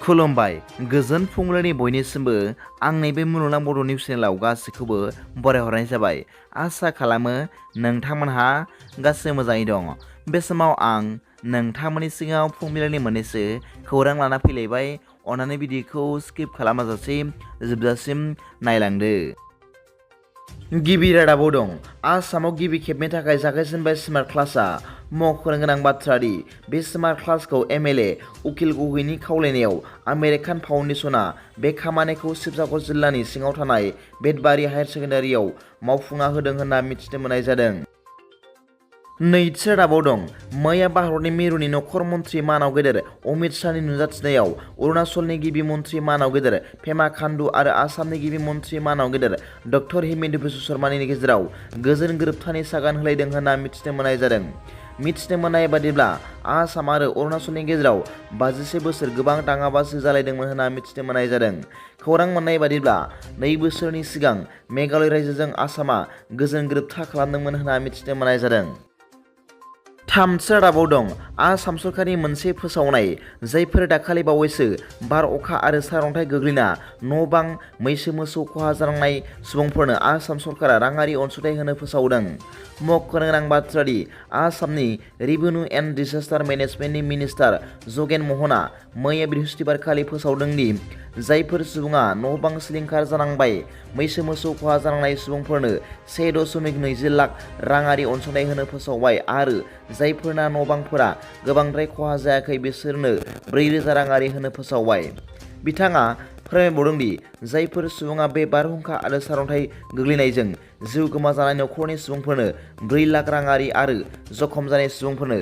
खुलुमबाय गोजोन फुंबिलिनि बयनिसिमबो आंनि बे मुलुगनां बड' निउस चेनेलाव गासैखौबो बरायहरनाय जाबाय। आसा खालामो नोंथांमोनहा गासै मोजाङै दं। बे समाव आं नोंथांमोननि सिगाङाव फुंबिलिनि मोननैसो खौरां लाना फैलायबाय। अन्नानै भिडिअखौ स्किप खालामाजासे जोबजासिम नायलांदो। गिबि रादाबाव दं आसामाव गिबि खेबनि थाखाय जागायजेनबाय स्मार्ट क्लासआ। मख'नो गोनां बाथ्रा दि बे स्मार्ट क्लासखौ एमएलए उकिल गगैनि खावलायनायाव आमेरिकान फाउन्डेसनआ बे खामानिखौ शिबसागर जिल्लानि सिङाव थानाय बेटबारि हायार सेकेन्डारियाव मावफुंना होदों होनना मिथिनो मोननाय जादों। नैथि रादाबाव दं मैया भारतनि मिरुनि नखर मन्त्रि मानाव गेदेर अमित शाहनि नुजाथिनायाव अरुणाचलनि गिबि मन्त्रि मानाव गेदेर पेमा खान्डु आरो आसामनि गिबि मन्त्रि मानाव गेदेर डक्टर हिमन्त बिश्व शर्मानि गेजेराव गोजोन गोरोबथानि सागान होलायदों होनना मिथिनो मोननाय जादों। मिथिनो मोननाय बादिब्ला आसाम आरो अरुणाचलनि गेजेराव 55 बोसोर गोबां दाङाबाजि जालायदोंमोन होनना मिथिनो मोननाय जादों। खौरां मोननाय बादिब्ला 2 बोसोरनि सिगां मेघालय रायजोजों आसामा गोजोन गोरोबथा खालामदोंमोन होनना मिथिनो मोननाय जादों। थामथि रादाबाव दं आसाम सरकारनि मोनसे फोसावनाय जायफोर दाखालि बावैसो बार अखा आरो सारअन्थाइ गोग्लैना न' बां मैसो मोसौ खहा जानांनाय सुबुंफोरनो आसाम सरकारा राङारि अनसुंथाइ होनो फोसावदों। मख'नो गोनां बाथ्रा दि आसामनि रेभिनिउ एन्ड डिजास्टार मेनेजमेन्टनि मिनिस्टार जगेन महना मैया बृहस्पतिबारखालि फोसावदों दि जायफोर सुबुङा न' बां सिलिंखार जानांबाय मैसो मोसौ खहा जानांनाय सुबुंफोरनो 1.20 लाख राङारि अनसुंथाइ होनो फोसावबाय आरो जायफोरना न' बांफोरा गोबांद्राय खहा जायाखै बिसोरनो 4,000 राङारि होनो फोसावबाय। बिथाङा फोरमायबावदों दि जायफोर सुबुङा बे बारहुंखा आरो सारअन्थाइ गोग्लैनायजों जिउ गोमाजानाय नखरनि सुबुंफोरनो 4 लाख राङारि आरो जखम जानाय सुबुंफोरनो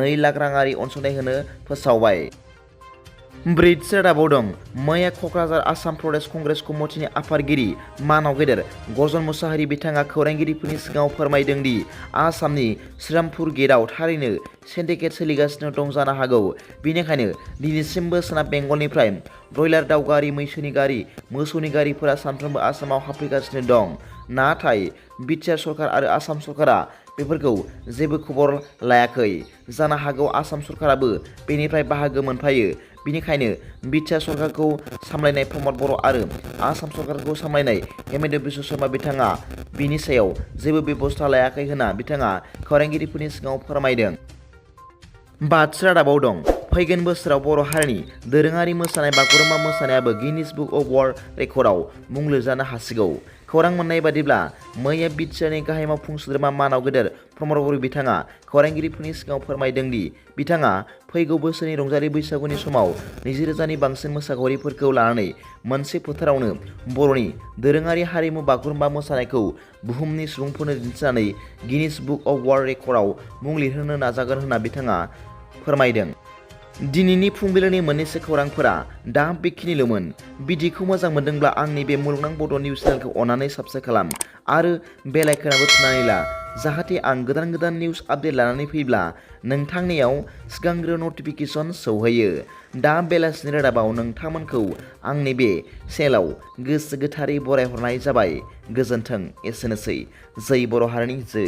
2 लाख राङारि अनसुंथाइ होनो फोसावबाय। ब्रैथि रादाबाव दं मैया क'क्राझार आसाम प्रदेश कंग्रेस कमिटिनि आफादगिरि मानाव गेदेर गर्जन मुसाहारि बिथाङा खौरांगिरिफोरनि सिगाङाव फोरमायदों दि आसामनि श्रीरामपुर गेटआव थारैनो सिन्डिकेट सोलिगासिनो दं जानो हागौ। बेनिखायनो दिनैसिमबो सोनाब बेंगलनिफ्राय ब्रयलार दाउ गारि मैसोनि गारि मोसौनि गारिफोरा सानफ्रोमबो आसामाव हाबफैगासिनो दं। नाथाय BTR सरकार आरो आसाम सरकारा बेफोरखौ जेबो खबर लायाखै। जानो हागौ आसाम सरकाराबो बेनिफ्राय बाहागो मोनफायो। बेनिखायनो BTR सरकारखौ सामलायनाय प्रमद बर' आरो आसाम सरकारखौ सामलायनाय हिमन्त बिश्व शर्मा बिथाङा बिनि सायाव जेबो बेबस्था लायाखै होनना बिथाङा खौरांगिरिफोरनि सिगाङाव फोरमायदों। बाथि रादाबाव दं फैगोन बोसोराव बर' हारिनि दोरोङारि मोसानाय बागुरुम्बा मोसानायाबो गिनिज बुक अफ वर्ल्ड रेकर्डआव मुं लिरजानो हासिगौ। खौरां मोननाय बादिब्ला मैया BTRनि गाहाय मावफुं सोद्रोमा मानाव गेदेर प्रमद बर' बिथाङा खौरांगिरिफोरनि सिगाङाव फोरमायदों दि बिथाङा फैगौ बोसोरनि रंजालि बैसागुनि समाव 20,000नि बांसिन मोसाखावरिफोरखौ लानानै मोनसे फोथारावनो बर'नि दोरोङारि हारिमु बागुरुम्बा मोसानायखौ बुहुमनि सुबुंफोरनो दिन्थिनानै गिनिज बुक अफ वर्ल्ड रेकर्डआव मुं लिरहोनो नाजागोन होनना बिथाङा फोरमायदों। दिनैनि फुंबिलिनि मोननैसो खौरांफोरा दा बेखिनिल'मोन। भिडिअखौ मोजां मोनदोंब्ला आंनि बे मुलुगनां बड' निउस चेनेलखौ अन्नानै साबस्क्राइब खालाम आरो बेल आइकनआबो थुनानै ला जाहाथे आं गोदान गोदान निउस आपडेट लानानै फैब्ला नोंथांनियाव सिगांग्रो नटिफिकेसन सौहैयो। दा बेलासिनि रादाबाव नोंथांमोनखौ आंनि बे चेनेलाव गोसो गोथारै बरायहरनाय जाबाय। गोजोन्थों। एसेनोसै। जै बर' हारिनि जै।